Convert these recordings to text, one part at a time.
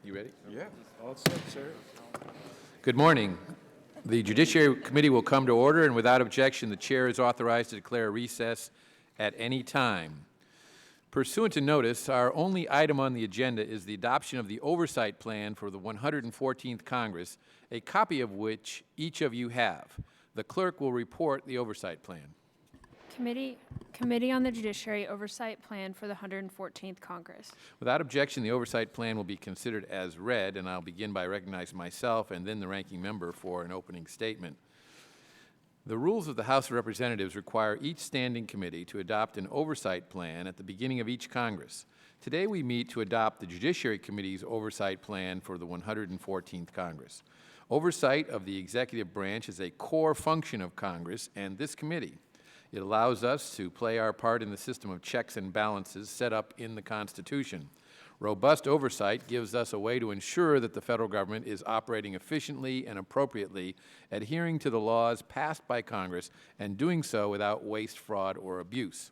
You ready? Yeah, all set, sir. Good morning. The Judiciary Committee will come to order, and without objection, the Chair is authorized to declare a recess at any time. Pursuant to notice, our only item on the agenda is the adoption of the Oversight Plan for the 114th Congress, a copy of which each of you have. The Clerk will report the Oversight Plan. Committee on the Judiciary Oversight Plan for the 114th Congress. Without objection, the Oversight Plan will be considered as read, and I'll begin by recognizing myself and then the ranking member for an opening statement. The rules of the House of Representatives require each standing committee to adopt an oversight plan at the beginning of each Congress. Today we meet to adopt the Judiciary Committee's oversight plan for the 114th Congress. Oversight of the executive branch is a core function of Congress and this committee. It allows us to play our part in the system of checks and balances set up in the Constitution. Robust oversight gives us a way to ensure that the federal government is operating efficiently and appropriately, adhering to the laws passed by Congress, and doing so without waste, fraud, or abuse.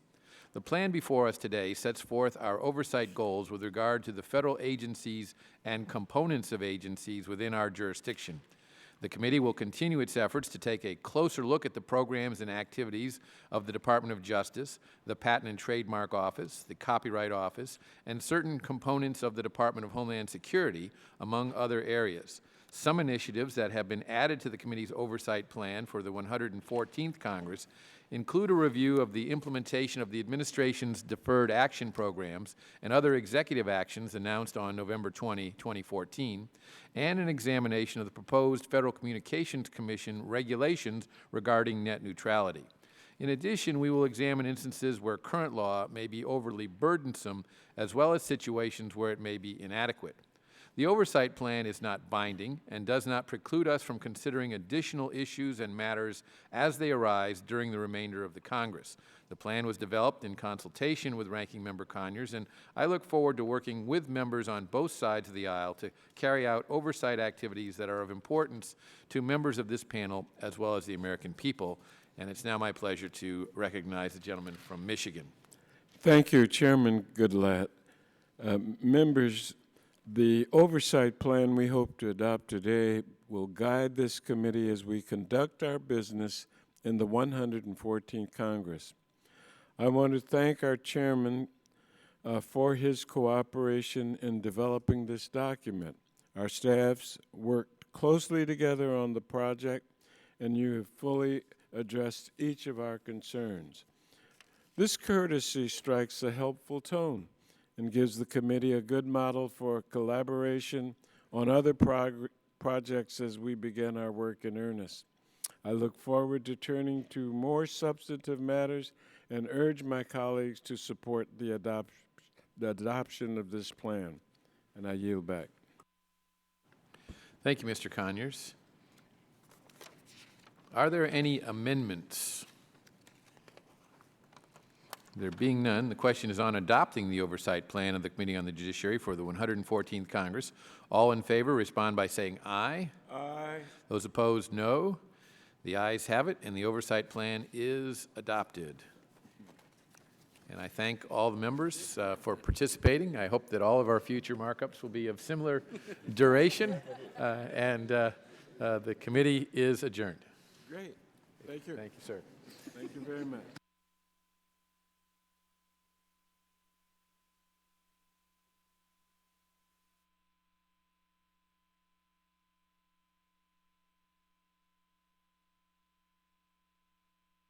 The plan before us today sets forth our oversight goals with regard to the federal agencies and components of agencies within our jurisdiction. The committee will continue its efforts to take a closer look at the programs and activities of the Department of Justice, the Patent and Trademark Office, the Copyright Office, and certain components of the Department of Homeland Security, among other areas. Some initiatives that have been added to the committee's oversight plan for the 114th Congress include a review of the implementation of the administration's deferred action programs and other executive actions announced on November 20, 2014, and an examination of the proposed Federal Communications Commission regulations regarding net neutrality. In addition, we will examine instances where current law may be overly burdensome, as well as situations where it may be inadequate. The oversight plan is not binding and does not preclude us from considering additional issues and matters as they arise during the remainder of the Congress. The plan was developed in consultation with Ranking Member Conyers, and I look forward to working with members on both sides of the aisle to carry out oversight activities that are of importance to members of this panel as well as the American people. And it's now my pleasure to recognize the gentleman from Michigan. Thank you, Chairman Goodlatte. Members, the oversight plan we hope to adopt today will guide this committee as we conduct our business in the 114th Congress. I want to thank our chairman for his cooperation in developing this document. Our staffs worked closely together on the project, and you have fully addressed each of our concerns. This courtesy strikes a helpful tone and gives the committee a good model for collaboration on other projects as we begin our work in earnest. I look forward to turning to more substantive matters and urge my colleagues to support the adoption of this plan. And I yield back. Thank you, Mr. Conyers. Are there any amendments? There being none, the question is on adopting the oversight plan of the Committee on the Judiciary for the 114th Congress. All in favor respond by saying aye. Aye. Those opposed, no. The ayes have it, and the oversight plan is adopted. And I thank all the members for participating. I hope that all of our future markups will be of similar duration, and the committee is adjourned. Great. Thank you. Thank you, sir. Thank you very much.